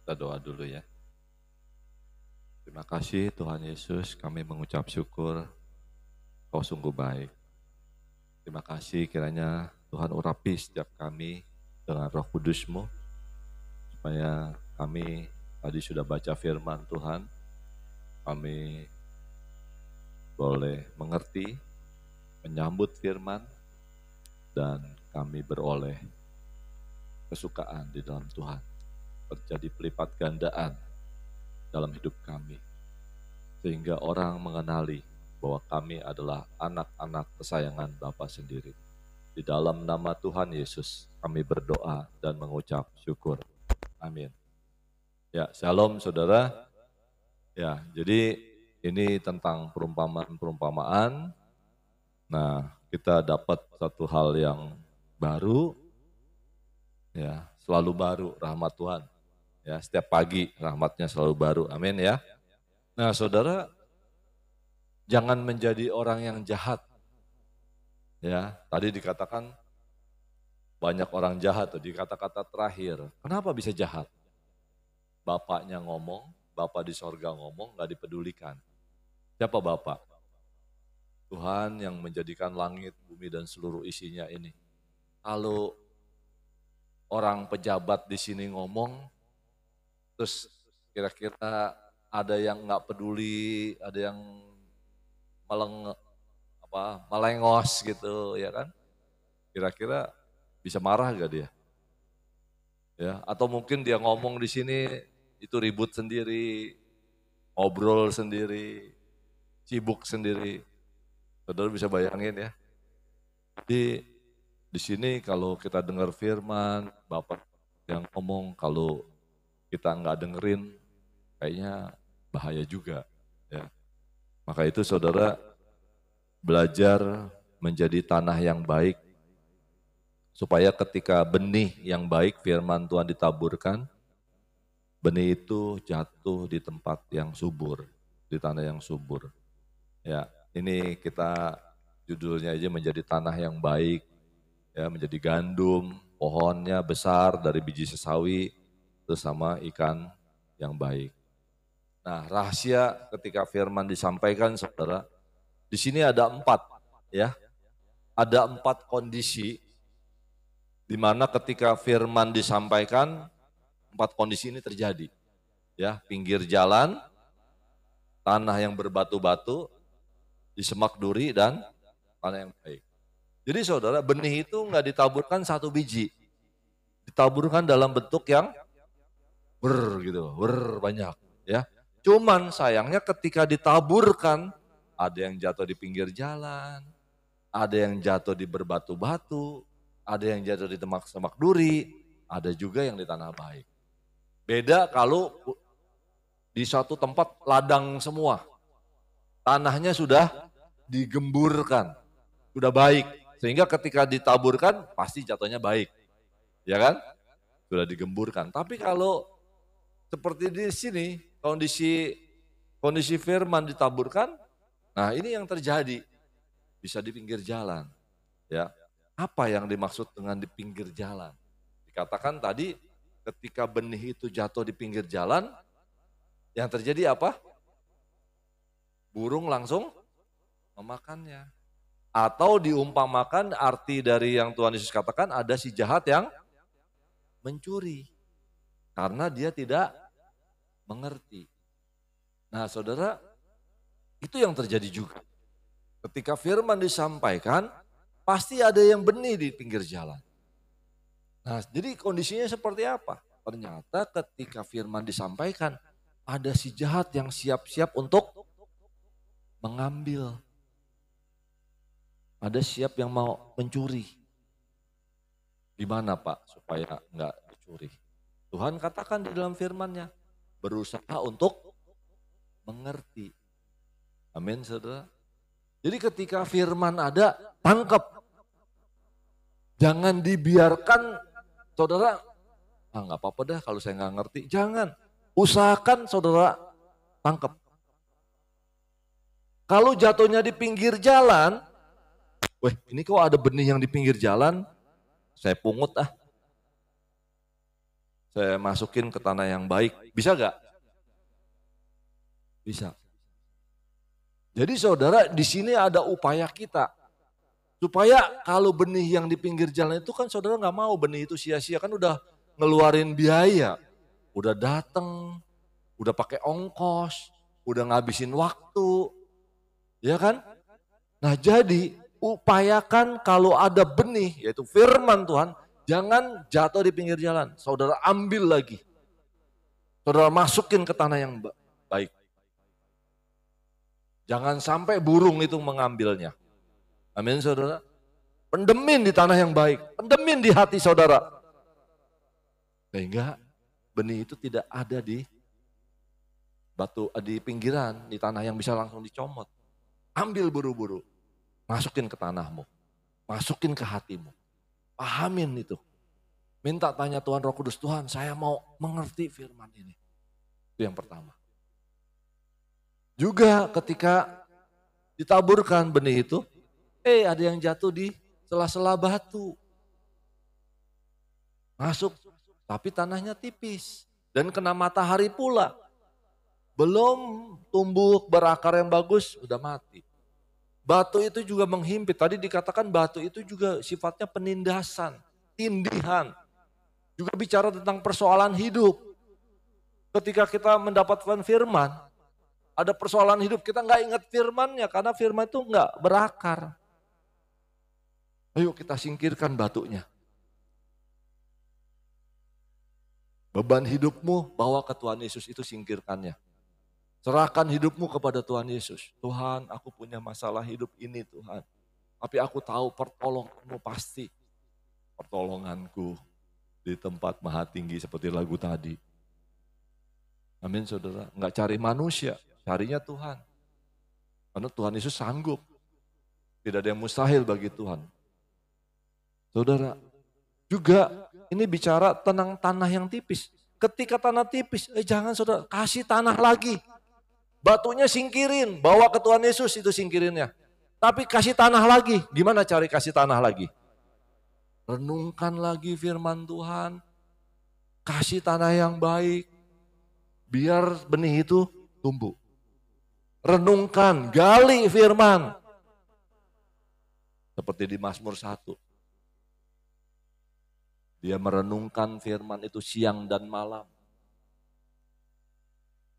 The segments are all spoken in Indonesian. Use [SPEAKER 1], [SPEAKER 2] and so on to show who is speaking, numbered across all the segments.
[SPEAKER 1] Kita doa dulu ya. Terima kasih Tuhan Yesus, kami mengucap syukur Kau sungguh baik. Terima kasih kiranya Tuhan urapi setiap kami dengan Roh Kudus-Mu, supaya kami tadi sudah baca firman Tuhan, kami boleh mengerti, menyambut firman, dan kami beroleh kesukaan di dalam Tuhan. Terjadi pelipat gandaan dalam hidup kami, sehingga orang mengenali bahwa kami adalah anak-anak kesayangan Bapa sendiri. Di dalam nama Tuhan Yesus kami berdoa dan mengucap syukur. Amin. Ya, shalom saudara. Ya, jadi ini tentang perumpamaan-perumpamaan. Nah, kita dapat satu hal yang baru, ya, selalu baru rahmat Tuhan. Ya, setiap pagi rahmatnya selalu baru. Amin ya. Nah, saudara, jangan menjadi orang yang jahat. Ya, tadi dikatakan banyak orang jahat tuh di kata-kata terakhir. Kenapa bisa jahat? Bapaknya ngomong, Bapak di sorga ngomong, gak dipedulikan. Siapa Bapak? Tuhan yang menjadikan langit, bumi dan seluruh isinya ini. Kalau orang pejabat di sini ngomong, terus kira-kira ada yang gak peduli, ada yang melengos gitu, ya kan? Kira-kira bisa marah gak dia? Ya, atau mungkin dia ngomong di sini itu ribut sendiri, ngobrol sendiri, sibuk sendiri. Saudara bisa bayangin ya. Di sini kalau kita dengar firman, Bapak yang ngomong, kalau kita nggak dengerin, kayaknya bahaya juga. Ya. Maka itu saudara belajar menjadi tanah yang baik, supaya ketika benih yang baik firman Tuhan ditaburkan, benih itu jatuh di tempat yang subur, di tanah yang subur. Ya, ini kita judulnya aja menjadi tanah yang baik, ya, menjadi gandum, pohonnya besar dari biji sesawi, terus sama ikan yang baik. Nah, rahasia ketika firman disampaikan, saudara, di sini ada 4, ya, ada 4 kondisi di mana ketika firman disampaikan, 4 kondisi ini terjadi. Ya, pinggir jalan, tanah yang berbatu-batu, di semak duri, dan tanah yang baik. Jadi saudara, benih itu nggak ditaburkan satu biji, ditaburkan dalam bentuk yang banyak. Ya, cuman sayangnya ketika ditaburkan, ada yang jatuh di pinggir jalan, ada yang jatuh di berbatu-batu, ada yang jatuh di semak duri, ada juga yang di tanah baik. Beda kalau di suatu tempat ladang semua, tanahnya sudah digemburkan, sudah baik, sehingga ketika ditaburkan pasti jatuhnya baik, ya kan? Sudah digemburkan. Tapi kalau seperti di sini, kondisi firman ditaburkan, nah ini yang terjadi, bisa di pinggir jalan. Ya, apa yang dimaksud dengan di pinggir jalan? Dikatakan tadi ketika benih itu jatuh di pinggir jalan, yang terjadi apa? Burung langsung memakannya. Atau diumpamakan arti dari yang Tuhan Yesus katakan, ada si jahat yang mencuri. Karena dia tidak mengerti. Nah saudara, itu yang terjadi juga. Ketika firman disampaikan, pasti ada yang benih di pinggir jalan. Nah, jadi kondisinya seperti apa? Ternyata ketika firman disampaikan, ada si jahat yang siap-siap untuk mengambil. Ada siap yang mau mencuri. Gimana Pak supaya enggak dicuri? Tuhan katakan di dalam firman-Nya, berusaha untuk mengerti. Amin saudara. Jadi ketika firman ada, tangkap. Jangan dibiarkan saudara, nggak apa-apa dah kalau saya nggak ngerti. Jangan, usahakan saudara tangkap. Kalau jatuhnya di pinggir jalan, ini kok ada benih yang di pinggir jalan, saya pungut saya masukin ke tanah yang baik. Bisa gak? Bisa. Jadi saudara, di sini ada upaya kita. Supaya kalau benih yang di pinggir jalan itu kan saudara nggak mau benih itu sia-sia. Kan udah ngeluarin biaya. Udah dateng, udah pakai ongkos, udah ngabisin waktu. Ya kan? Nah jadi upayakan kalau ada benih, yaitu firman Tuhan, jangan jatuh di pinggir jalan. Saudara ambil lagi. Saudara masukin ke tanah yang baik. Jangan sampai burung itu mengambilnya. Amin saudara. Pendemin di tanah yang baik. Pendemin di hati saudara. Sehingga benih itu tidak ada di batu, di pinggiran, di tanah yang bisa langsung dicomot. Ambil buru-buru. Masukin ke tanahmu. Masukin ke hatimu. Pahamin itu. Minta tanya Tuhan Roh Kudus, Tuhan saya mau mengerti firman ini. Itu yang pertama. Juga ketika ditaburkan benih itu, ada yang jatuh di sela-sela batu. Masuk, tapi tanahnya tipis. Dan kena matahari pula. Belum tumbuh berakar yang bagus, udah mati. Batu itu juga menghimpit. Tadi dikatakan batu itu juga sifatnya penindasan, tindihan. Juga bicara tentang persoalan hidup. Ketika kita mendapatkan firman, ada persoalan hidup, kita nggak ingat firmannya karena firman itu nggak berakar. Ayo kita singkirkan batunya. Beban hidupmu bawa ke Tuhan Yesus, itu singkirkannya. Serahkan hidupmu kepada Tuhan Yesus. Tuhan, aku punya masalah hidup ini Tuhan. Tapi aku tahu pertolonganmu pasti. Pertolonganku di tempat maha tinggi seperti lagu tadi. Amin saudara. Nggak cari manusia, carinya Tuhan. Karena Tuhan Yesus sanggup. Tidak ada yang mustahil bagi Tuhan. Saudara, juga ini bicara tentang tanah yang tipis. Ketika tanah tipis, jangan saudara, kasih tanah lagi. Batunya singkirin, bawa ke Tuhan Yesus itu singkirinnya. Tapi kasih tanah lagi. Gimana cari kasih tanah lagi? Renungkan lagi firman Tuhan. Kasih tanah yang baik. Biar benih itu tumbuh. Renungkan, gali firman. Seperti di Mazmur 1. Dia merenungkan firman itu siang dan malam.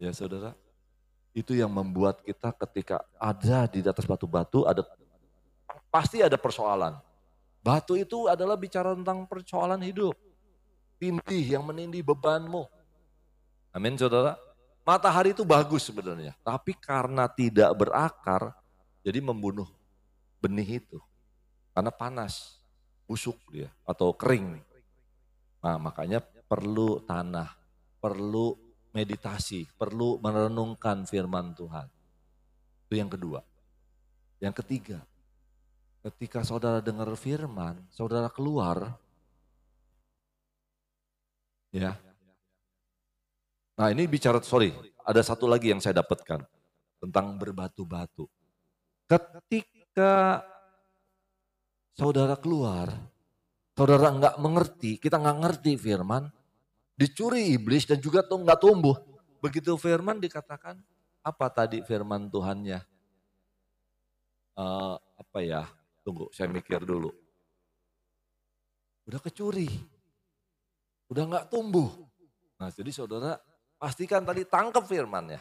[SPEAKER 1] Ya saudara, itu yang membuat kita ketika ada di atas batu-batu, pasti ada persoalan. Batu itu adalah bicara tentang persoalan hidup. Tindih yang menindih bebanmu. Amin saudara. Matahari itu bagus sebenarnya. Tapi karena tidak berakar, jadi membunuh benih itu. Karena panas, busuk dia atau kering. Nah makanya perlu tanah, perlu meditasi, perlu merenungkan firman Tuhan. Itu yang kedua. Yang ketiga, ketika saudara dengar firman, saudara keluar, ya. Nah ini bicara, ada satu lagi yang saya dapatkan tentang berbatu-batu. Ketika saudara keluar, saudara nggak mengerti, kita nggak ngerti firman, dicuri iblis dan juga nggak tumbuh. Begitu firman dikatakan, apa tadi firman Tuhannya? Tunggu saya mikir dulu. Udah kecuri, udah nggak tumbuh. Nah jadi saudara pastikan tadi tangkap firmannya.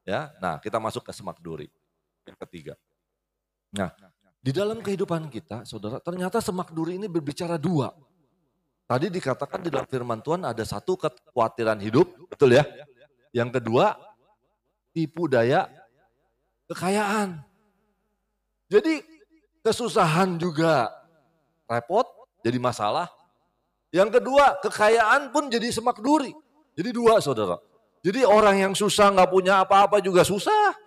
[SPEAKER 1] Ya, nah kita masuk ke semak duri yang ketiga. Nah di dalam kehidupan kita saudara ternyata semak duri ini berbicara dua. Tadi dikatakan di dalam firman Tuhan ada satu kekhawatiran hidup, betul ya. Yang kedua, tipu daya kekayaan. Jadi kesusahan juga repot, jadi masalah. Yang kedua, kekayaan pun jadi semak duri. Jadi dua saudara. Jadi orang yang susah nggak punya apa-apa juga susah.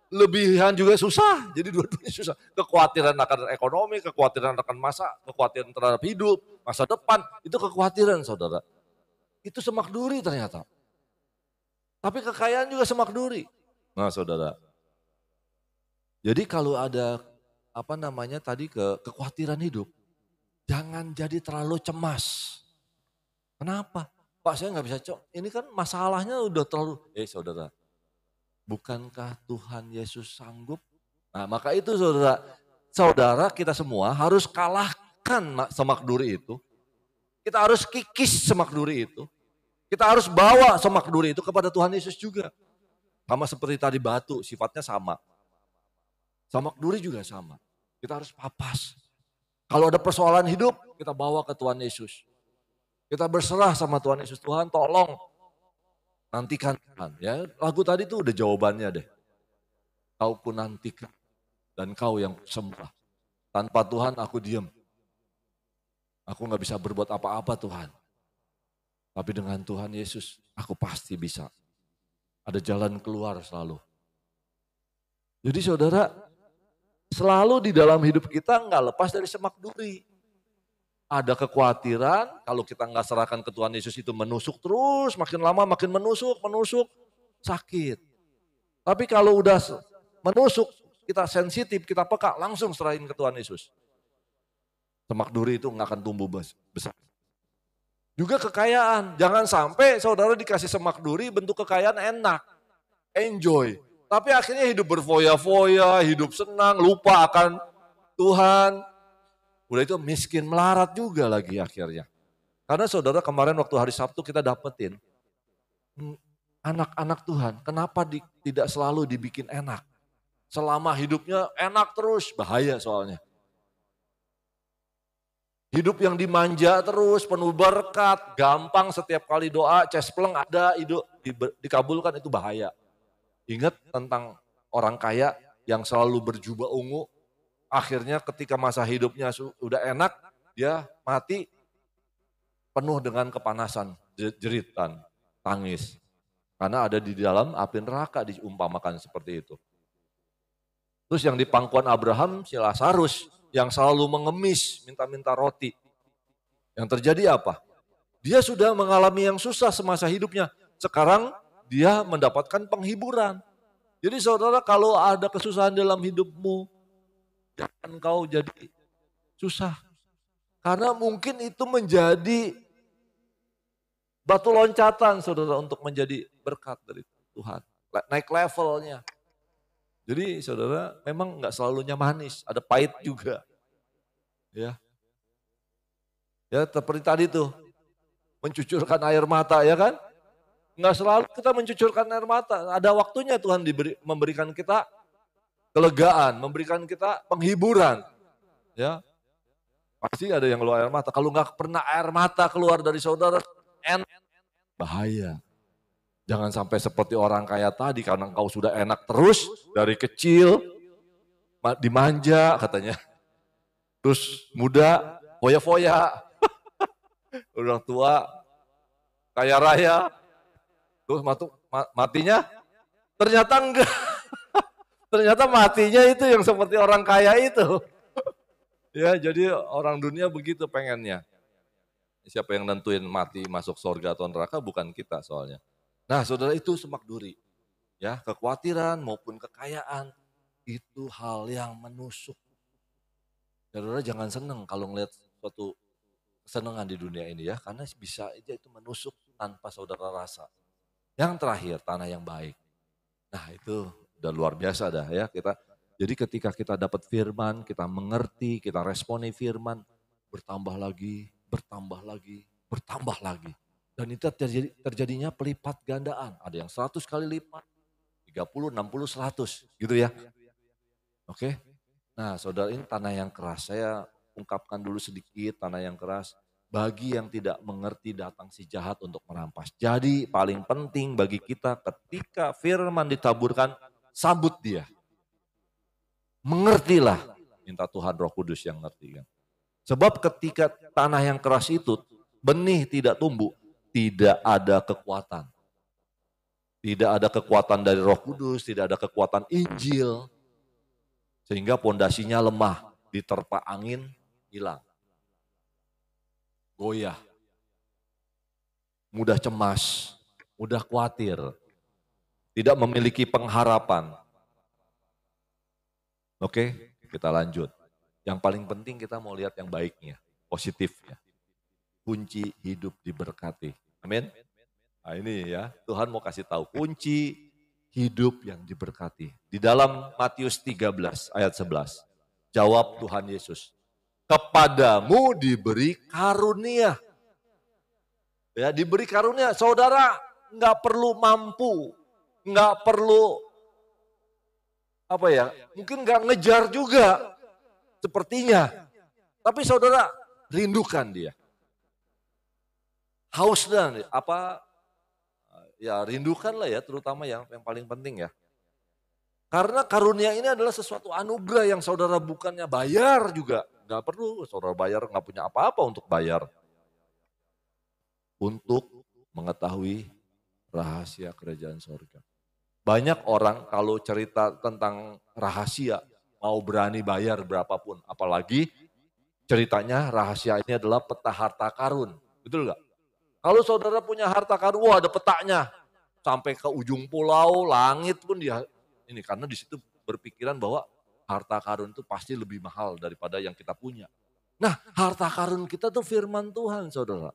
[SPEAKER 1] Lebihan juga susah, jadi dua-duanya susah. Kekhawatiran akan ekonomi, kekhawatiran akan kekhawatiran terhadap hidup, masa depan, itu kekhawatiran saudara. Itu semak duri ternyata. Tapi kekayaan juga semak duri. Nah saudara, jadi kalau ada kekhawatiran hidup, jangan jadi terlalu cemas. Kenapa? Pak saya nggak bisa ini kan masalahnya udah terlalu, saudara, bukankah Tuhan Yesus sanggup? Nah maka itu saudara kita semua harus kalahkan semak duri itu. Kita harus kikis semak duri itu. Kita harus bawa semak duri itu kepada Tuhan Yesus juga. Sama seperti tadi batu, sifatnya sama. Semak duri juga sama. Kita harus papas. Kalau ada persoalan hidup, kita bawa ke Tuhan Yesus. Kita berserah sama Tuhan Yesus. Tuhan tolong nantikan Tuhan. Ya, lagu tadi tuh udah jawabannya deh. Kau pun nantikan dan kau yang sembah. Tanpa Tuhan aku diam. Aku gak bisa berbuat apa-apa Tuhan. Tapi dengan Tuhan Yesus aku pasti bisa. Ada jalan keluar selalu. Jadi saudara, selalu di dalam hidup kita gak lepas dari semak duri. Ada kekhawatiran, kalau kita nggak serahkan ke Tuhan Yesus itu menusuk terus, makin lama makin menusuk, sakit. Tapi kalau udah menusuk, kita sensitif, kita peka, langsung serahin ke Tuhan Yesus. Semak duri itu nggak akan tumbuh besar. Juga kekayaan, jangan sampai saudara dikasih semak duri bentuk kekayaan enak, enjoy. Tapi akhirnya hidup berfoya-foya, hidup senang, lupa akan Tuhan. Udah itu miskin melarat juga lagi akhirnya. Karena saudara kemarin waktu hari Sabtu kita dapetin anak-anak Tuhan kenapa tidak selalu dibikin enak. Selama hidupnya enak terus, bahaya soalnya. Hidup yang dimanja terus, penuh berkat, gampang setiap kali doa, cespleng ada, hidup dikabulkan, itu bahaya. Ingat tentang orang kaya yang selalu berjubah ungu, akhirnya ketika masa hidupnya sudah enak, dia mati penuh dengan kepanasan, jeritan, tangis. Karena ada di dalam api neraka diumpamakan seperti itu. Terus yang di pangkuan Abraham, si Lazarus yang selalu mengemis, minta-minta roti. Yang terjadi apa? Dia sudah mengalami yang susah semasa hidupnya. Sekarang dia mendapatkan penghiburan. Jadi saudara kalau ada kesusahan dalam hidupmu, jangan kau jadi susah. Karena mungkin itu menjadi batu loncatan saudara untuk menjadi berkat dari Tuhan. Naik levelnya. Jadi saudara memang gak selalunya manis, ada pahit juga. Ya seperti tadi tuh, mencucurkan air mata ya kan. Gak selalu kita mencucurkan air mata, ada waktunya Tuhan memberikan kita kelegaan, memberikan kita penghiburan. Ya, pasti ada yang keluar air mata. Kalau nggak pernah air mata keluar dari saudara, bahaya. Jangan sampai seperti orang kaya tadi, karena engkau sudah enak terus dari kecil, dimanja katanya. Terus muda, foya-foya. Udah tua, kaya raya. Terus matinya ternyata enggak. Ternyata matinya itu yang seperti orang kaya itu. Ya, jadi orang dunia begitu pengennya. Siapa yang nentuin mati masuk surga atau neraka bukan kita soalnya. Nah, saudara, itu semak duri. Ya, kekhawatiran maupun kekayaan itu hal yang menusuk. Saudara jangan senang kalau ngelihat suatu kesenangan di dunia ini ya, karena bisa aja itu menusuk tanpa saudara rasa. Yang terakhir, tanah yang baik. Nah, itu udah luar biasa dah ya kita. Jadi ketika kita dapat firman, kita mengerti, kita responi firman, bertambah lagi, bertambah lagi, bertambah lagi. Dan itu terjadinya pelipat gandaan. Ada yang 100 kali lipat, 30, 60, 100 gitu ya. Oke. Nah saudara, ini tanah yang keras. Saya ungkapkan dulu sedikit tanah yang keras. Bagi yang tidak mengerti datang si jahat untuk merampas. Jadi paling penting bagi kita ketika firman ditaburkan, sambut dia. Mengertilah, minta Tuhan Roh Kudus yang ngerti kan. Sebab ketika tanah yang keras itu, benih tidak tumbuh, tidak ada kekuatan. Tidak ada kekuatan dari Roh Kudus, tidak ada kekuatan Injil. Sehingga pondasinya lemah, diterpa angin, hilang. Goyah, mudah cemas, mudah khawatir, tidak memiliki pengharapan. Oke, kita lanjut. Yang paling penting kita mau lihat yang baiknya, positifnya. Kunci hidup diberkati. Amin. Nah ini ya, Tuhan mau kasih tahu kunci hidup yang diberkati. Di dalam Matius 13 ayat 11, jawab Tuhan Yesus, kepadamu diberi karunia. Ya, diberi karunia, saudara nggak perlu mampu, nggak perlu mungkin nggak ngejar juga sepertinya. Tapi saudara rindukan dia. Hausnya rindukanlah ya, terutama yang paling penting ya. Karena karunia ini adalah sesuatu anugerah yang saudara bukannya bayar juga. Nggak perlu, saudara bayar, nggak punya apa-apa untuk bayar. Untuk mengetahui rahasia kerajaan sorga. Banyak orang kalau cerita tentang rahasia, mau berani bayar berapapun. Apalagi ceritanya rahasia ini adalah peta harta karun. Betul nggak? Kalau saudara punya harta karun, wah ada petanya. Sampai ke ujung pulau, langit pun dia. Ini karena di situ berpikiran bahwa harta karun itu pasti lebih mahal daripada yang kita punya. Nah, harta karun kita tuh firman Tuhan, saudara.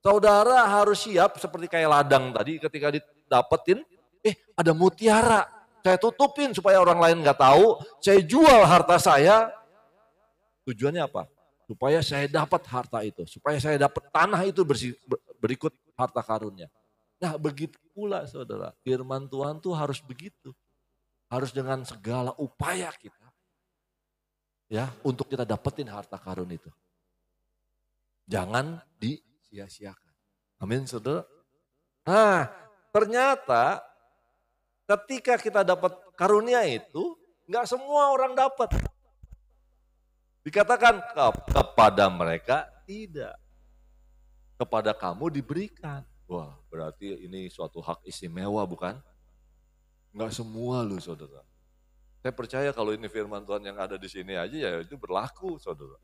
[SPEAKER 1] Saudara harus siap seperti kayak ladang tadi ketika didapetin, ada mutiara. Saya tutupin supaya orang lain nggak tahu, saya jual harta saya. Tujuannya apa? Supaya saya dapat harta itu, supaya saya dapat tanah itu berikut harta karunnya. Nah begitu pula saudara, firman Tuhan tuh harus begitu. Harus dengan segala upaya kita. Ya, untuk kita dapetin harta karun itu. Jangan disia-siakan. Amin saudara. Nah ternyata ketika kita dapat karunia itu, nggak semua orang dapat. Dikatakan kepada mereka tidak. Kepada kamu diberikan. Wah berarti ini suatu hak istimewa bukan? Enggak semua loh saudara. Saya percaya kalau ini firman Tuhan yang ada di sini aja ya itu berlaku saudara.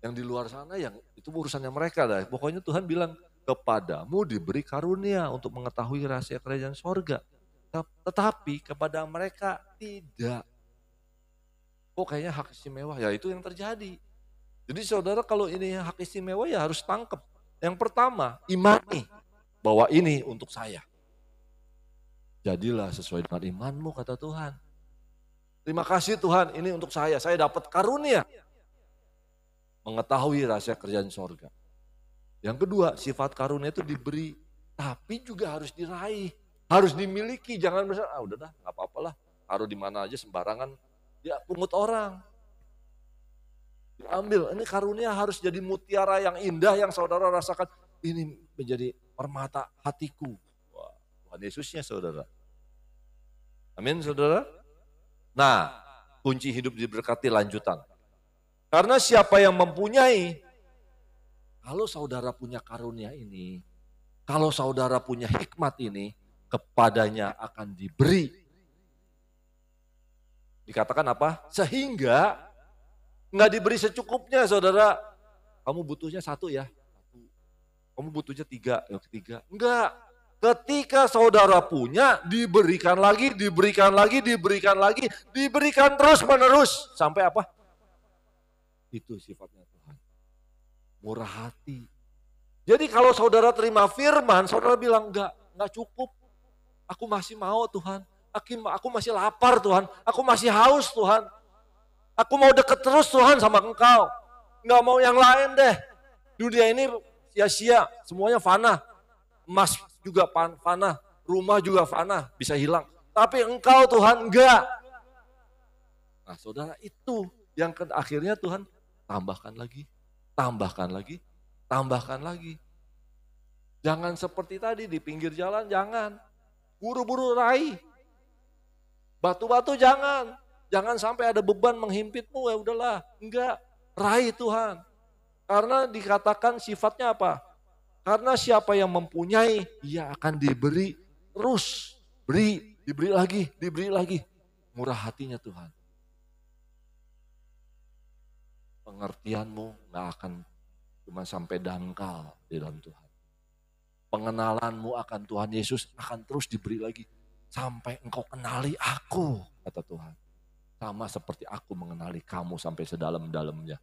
[SPEAKER 1] Yang di luar sana yang itu urusannya mereka dah. Pokoknya Tuhan bilang kepadamu diberi karunia untuk mengetahui rahasia kerajaan sorga. Tetapi kepada mereka tidak. Kok kayaknya hak istimewa? Ya itu yang terjadi. Jadi saudara kalau ini hak istimewa ya harus tangkap. Yang pertama, imani bahwa ini untuk saya. Jadilah sesuai dengan imanmu kata Tuhan. Terima kasih Tuhan ini untuk saya dapat karunia. Mengetahui rahasia kerajaan sorga. Yang kedua, sifat karunia itu diberi, tapi juga harus diraih. Harus dimiliki, jangan misalnya, udah dah gak apa-apalah. Taruh di mana aja sembarangan, dia pungut orang. Diambil, ini karunia harus jadi mutiara yang indah yang saudara rasakan. Ini menjadi permata hatiku. Wah, Tuhan Yesusnya saudara. Amin saudara. Nah, kunci hidup diberkati lanjutan. Karena siapa yang mempunyai, kalau saudara punya karunia ini, kalau saudara punya hikmat ini, kepadanya akan diberi. Dikatakan apa? Sehingga nggak diberi secukupnya saudara. Kamu butuhnya satu ya. Kamu butuhnya tiga, ya ketiga. Enggak. Ketika saudara punya, diberikan lagi, diberikan lagi, diberikan lagi, diberikan terus menerus. Sampai apa? Itu sifatnya Tuhan. Murah hati. Jadi kalau saudara terima firman, saudara bilang enggak cukup. Aku masih mau Tuhan. Aku masih lapar Tuhan. Aku masih haus Tuhan. Aku mau deket terus Tuhan sama Engkau. Enggak mau yang lain deh. Dunia ini sia-sia, semuanya fana. Emas juga fana, rumah juga fana, bisa hilang. Tapi Engkau Tuhan enggak. Nah saudara itu yang akhirnya Tuhan tambahkan lagi, tambahkan lagi, tambahkan lagi. Jangan seperti tadi di pinggir jalan, jangan. Buru-buru raih. Batu-batu jangan. Jangan sampai ada beban menghimpitmu, ya udahlah. Enggak, raih Tuhan. Karena dikatakan sifatnya apa? Karena siapa yang mempunyai, ia akan diberi terus. Diberi lagi, diberi lagi. Murah hatinya Tuhan. Pengertianmu gak akan cuma sampai dangkal di dalam Tuhan. Pengenalanmu akan Tuhan Yesus akan terus diberi lagi. Sampai engkau kenali aku, kata Tuhan. Sama seperti aku mengenali kamu sampai sedalam-dalamnya.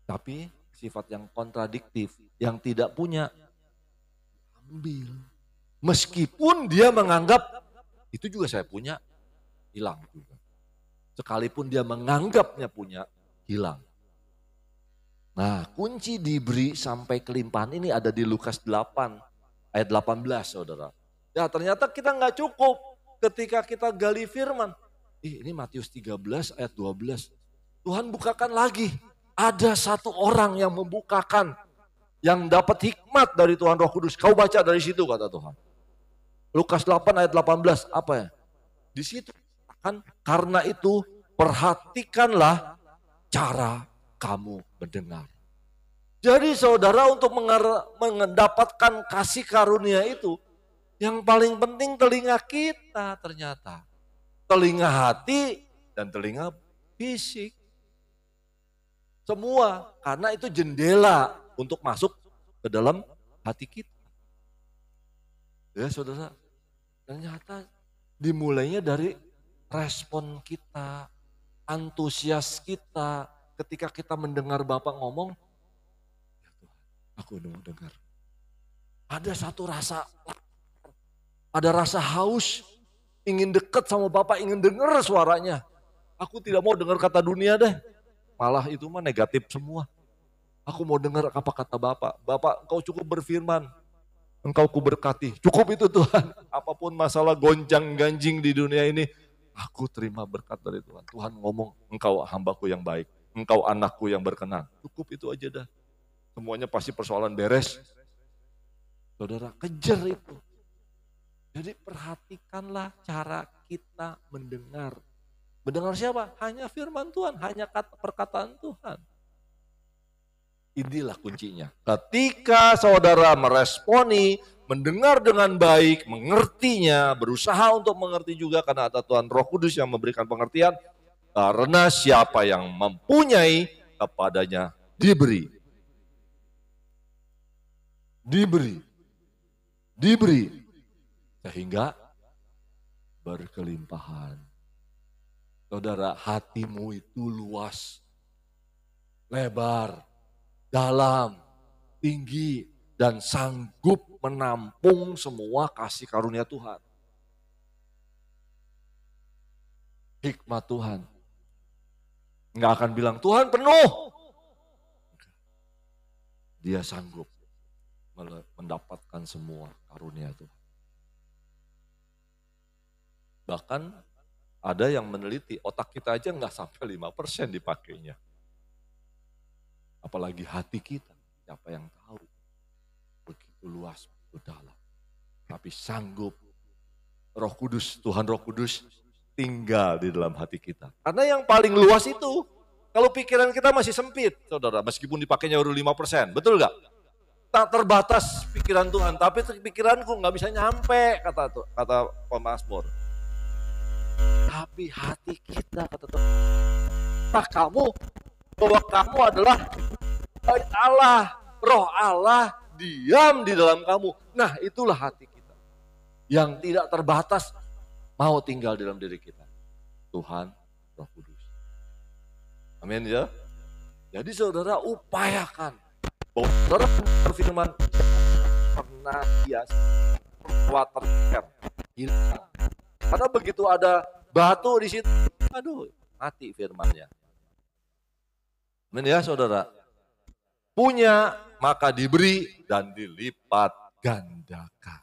[SPEAKER 1] Tapi sifat yang kontradiktif, yang tidak punya, ambil. Meskipun dia menganggap itu juga saya punya, hilang juga. Sekalipun dia menganggapnya punya, hilang. Nah, kunci diberi sampai kelimpahan ini ada di Lukas 8 ayat 18, saudara. Ya ternyata kita nggak cukup ketika kita gali firman. Ini Matius 13 ayat 12. Tuhan bukakan lagi. Ada satu orang yang membukakan, yang dapat hikmat dari Tuhan Roh Kudus. Kau baca dari situ kata Tuhan. Lukas 8 ayat 18, apa ya? Di situ kan, karena itu perhatikanlah cara kamu mendengar. Jadi saudara, untuk mendapatkan kasih karunia itu, yang paling penting telinga kita ternyata. Telinga hati dan telinga fisik. Semua, karena itu jendela untuk masuk ke dalam hati kita. Ya saudara, ternyata dimulainya dari respon kita, antusias kita. Ketika kita mendengar Bapak ngomong, ya Tuhan, aku mau dengar. Ada satu rasa, ada rasa haus, ingin dekat sama Bapak, ingin dengar suaranya. Aku tidak mau dengar kata dunia deh. Malah itu mah negatif semua. Aku mau dengar apa kata Bapak. Bapak, Engkau cukup berfirman. Engkau kuberkati. Cukup itu Tuhan. Apapun masalah gonjang-ganjing di dunia ini, aku terima berkat dari Tuhan. Tuhan ngomong, Engkau hambaku yang baik. Engkau anakku yang berkenan. Cukup itu aja dah. Semuanya pasti persoalan beres. Saudara, kejar itu. Jadi perhatikanlah cara kita mendengar. Mendengar siapa? Hanya firman Tuhan, hanya perkataan Tuhan. Inilah kuncinya. Ketika saudara meresponi, mendengar dengan baik, mengertinya, berusaha untuk mengerti juga karena ada Tuhan Roh Kudus yang memberikan pengertian. Karena siapa yang mempunyai, kepadanya diberi. Diberi. Diberi. Sehingga berkelimpahan. Saudara, hatimu itu luas, lebar, dalam, tinggi, dan sanggup menampung semua kasih karunia Tuhan. Hikmat Tuhan. Nggak akan bilang, Tuhan penuh. Dia sanggup mendapatkan semua karunia Tuhan. Bahkan ada yang meneliti, otak kita aja nggak sampai 5% dipakainya. Apalagi hati kita, siapa yang tahu. Begitu luas, begitu dalam. Tapi sanggup Roh Kudus, Tuhan Roh Kudus tinggal di dalam hati kita. Karena yang paling luas itu, kalau pikiran kita masih sempit, saudara, meskipun dipakainya baru 5%, betul nggak? Tak terbatas pikiran Tuhan, tapi pikiranku nggak bisa nyampe, kata pemazmur. Tapi hati kita, kata Tuhan, bahwa kamu adalah Allah, Roh Allah diam di dalam kamu. Nah, itulah hati kita yang tidak terbatas mau tinggal di dalam diri kita. Tuhan Roh Kudus. Amin ya. Jadi saudara upayakan bahwa saudara berfirman pernah biasa water hilang. Karena begitu ada batu di situ, aduh, mati firman-Nya. Amin ya saudara. Punya maka diberi dan dilipat gandakan.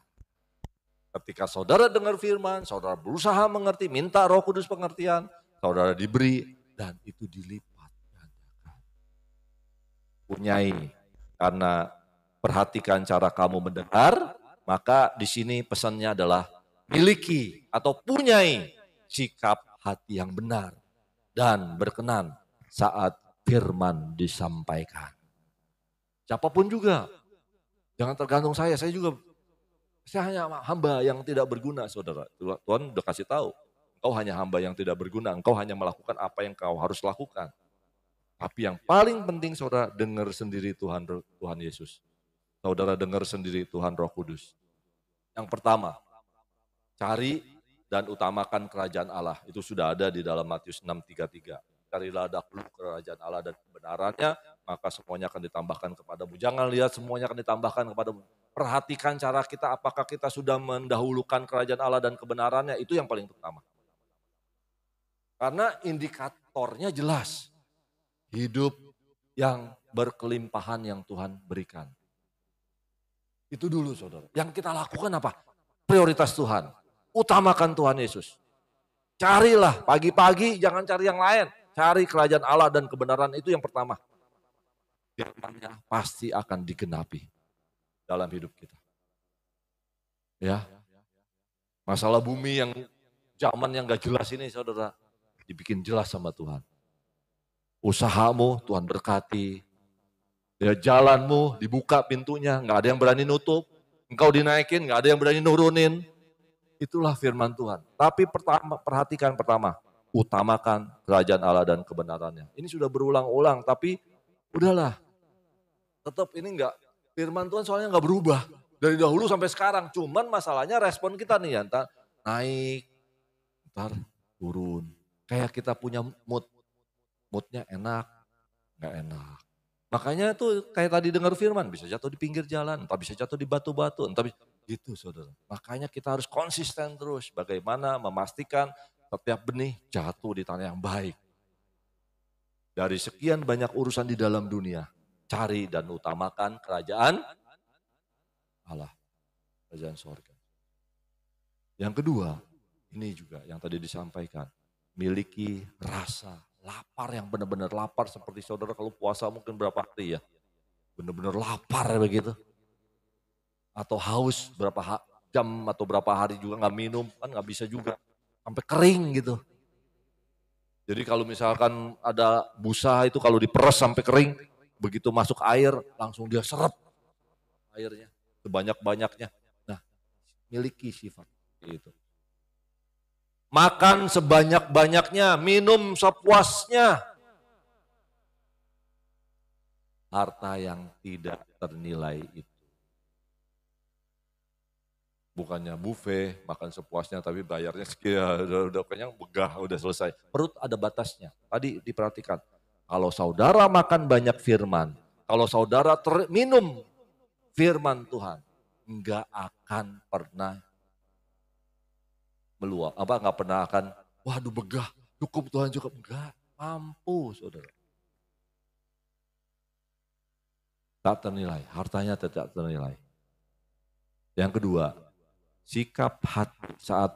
[SPEAKER 1] Ketika saudara dengar firman, saudara berusaha mengerti, minta Roh Kudus pengertian, saudara diberi dan itu dilipat gandakan. Punyai, karena perhatikan cara kamu mendengar, maka di sini pesannya adalah miliki atau punyai sikap hati yang benar dan berkenan saat firman disampaikan. Siapapun juga, jangan tergantung saya hanya hamba yang tidak berguna, saudara. Tuhan udah kasih tahu, engkau hanya hamba yang tidak berguna, engkau hanya melakukan apa yang kau harus lakukan. Tapi yang paling penting saudara dengar sendiri Tuhan Yesus. Saudara dengar sendiri Tuhan Roh Kudus. Yang pertama, cari dan utamakan kerajaan Allah. Itu sudah ada di dalam Matius 6:33. Carilah dahulu kerajaan Allah dan kebenarannya, maka semuanya akan ditambahkan kepadamu. Jangan lihat semuanya akan ditambahkan kepadamu. Perhatikan cara kita, apakah kita sudah mendahulukan kerajaan Allah dan kebenarannya, itu yang paling pertama. Karena indikatornya jelas, hidup yang berkelimpahan yang Tuhan berikan. Itu dulu saudara. Yang kita lakukan apa? Prioritas Tuhan. Utamakan Tuhan Yesus. Carilah pagi-pagi, jangan cari yang lain. Cari kerajaan Allah dan kebenaran, itu yang pertama. Firman-Nya pasti akan digenapi dalam hidup kita. Ya, masalah bumi yang zaman yang gak jelas ini saudara, dibikin jelas sama Tuhan. Usahamu Tuhan berkati. Ya, jalanmu dibuka pintunya, gak ada yang berani nutup. Engkau dinaikin, gak ada yang berani nurunin. Itulah firman Tuhan. Tapi perhatikan pertama, utamakan kerajaan Allah dan kebenarannya. Ini sudah berulang-ulang, tapi udahlah. Tetap ini enggak, firman Tuhan soalnya enggak berubah. Dari dahulu sampai sekarang. Cuman masalahnya respon kita nih ya, entar naik, entar turun. Kayak kita punya mood. Moodnya enak, enggak enak. Makanya tuh kayak tadi dengar firman, bisa jatuh di pinggir jalan, entah bisa jatuh di batu-batu, entah bisa, gitu saudara. Makanya kita harus konsisten terus bagaimana memastikan setiap benih jatuh di tanah yang baik. Dari sekian banyak urusan di dalam dunia, cari dan utamakan kerajaan Allah, kerajaan sorga. Yang kedua, ini juga yang tadi disampaikan, miliki rasa lapar yang benar-benar lapar, seperti saudara kalau puasa mungkin berapa hari ya, benar-benar lapar begitu. Atau haus berapa jam atau berapa hari juga nggak minum, kan nggak bisa juga, sampai kering gitu. Jadi kalau misalkan ada busa itu kalau diperes sampai kering, begitu masuk air langsung dia serap airnya sebanyak-banyaknya. Nah, miliki sifat itu. Makan sebanyak-banyaknya, minum sepuasnya. Harta yang tidak ternilai itu. Bukannya buffet, makan sepuasnya tapi bayarnya sekian, udah kenyang, begah, udah selesai. Perut ada batasnya. Tadi diperhatikan, kalau saudara makan banyak firman, kalau saudara minum firman Tuhan, enggak akan pernah meluap, enggak pernah akan, waduh begah, cukup Tuhan cukup, enggak, mampu saudara. Tak ternilai, hartanya tidak ternilai. Yang kedua, sikap hati saat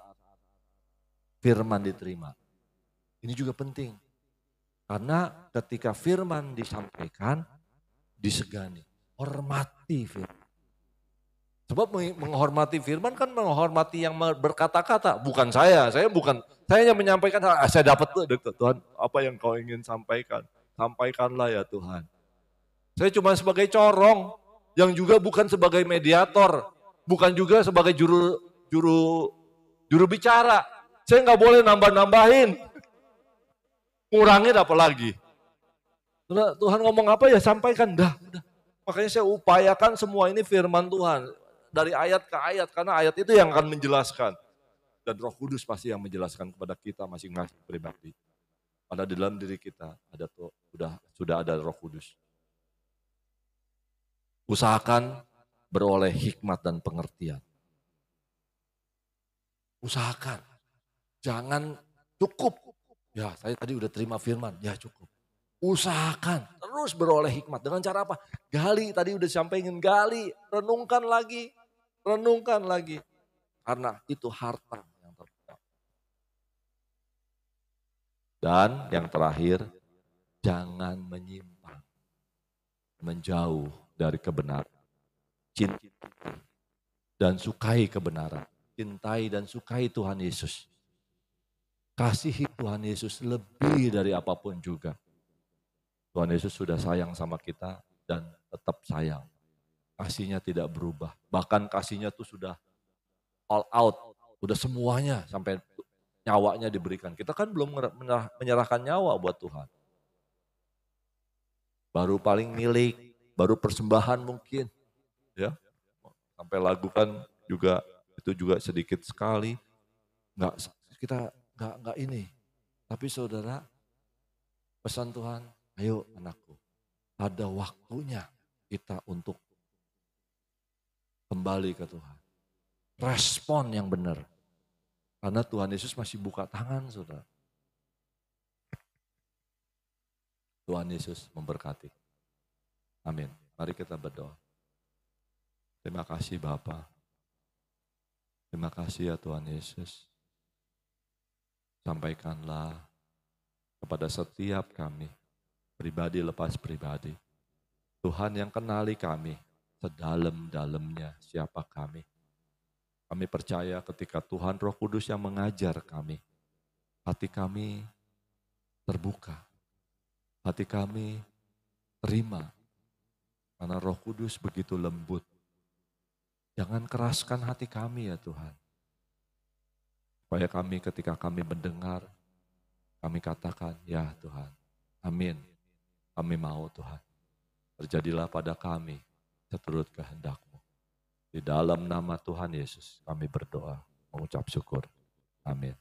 [SPEAKER 1] firman diterima. Ini juga penting. Karena ketika firman disampaikan, disegani, hormati firman. Sebab menghormati firman kan menghormati yang berkata-kata, bukan saya hanya menyampaikan, saya dapat tuh Tuhan, apa yang kau ingin sampaikan, sampaikanlah ya Tuhan. Saya cuma sebagai corong, yang juga bukan sebagai mediator, bukan juga sebagai juru bicara. Saya nggak boleh nambah-nambahin, ngurangin apa lagi. Tuhan ngomong apa ya sampaikan, udah. Makanya saya upayakan semua ini firman Tuhan. Dari ayat ke ayat, karena ayat itu yang akan menjelaskan. Dan Roh Kudus pasti yang menjelaskan kepada kita masing-masing pribadi. Pada di dalam diri kita ada sudah ada Roh Kudus. Usahakan beroleh hikmat dan pengertian. Usahakan. Jangan cukup. Ya, saya tadi udah terima firman, ya cukup. Usahakan terus beroleh hikmat. Dengan cara apa? Gali, tadi udah sampaikan, gali, renungkan lagi. Karena itu harta yang terbaik. Dan yang terakhir, jangan menyimpang. Menjauh dari kebenaran. Cintai dan sukai kebenaran. Cintai dan sukai Tuhan Yesus. Kasihi Tuhan Yesus lebih dari apapun juga. Tuhan Yesus sudah sayang sama kita dan tetap sayang. Kasihnya tidak berubah. Bahkan kasihnya tuh sudah all out. Udah semuanya sampai nyawanya diberikan. Kita kan belum menyerahkan nyawa buat Tuhan. Baru paling milik, baru persembahan mungkin. Ya, sampai lagu kan juga itu juga sedikit sekali. Kita nggak ini. Tapi saudara, pesan Tuhan, ayo anakku, ada waktunya kita untuk kembali ke Tuhan. Respon yang benar. Karena Tuhan Yesus masih buka tangan, saudara. Tuhan Yesus memberkati. Amin. Mari kita berdoa. Terima kasih Bapa. Terima kasih ya Tuhan Yesus. Sampaikanlah kepada setiap kami, pribadi lepas pribadi. Tuhan yang kenali kami, sedalam-dalamnya siapa kami. Kami percaya ketika Tuhan Roh Kudus yang mengajar kami, hati kami terbuka, hati kami terima. Karena Roh Kudus begitu lembut. Jangan keraskan hati kami ya Tuhan. Supaya kami ketika kami mendengar, kami katakan, ya Tuhan, amin. Kami mau Tuhan. Terjadilah pada kami seturut kehendak-Mu. Di dalam nama Tuhan Yesus kami berdoa, mengucap syukur. Amin.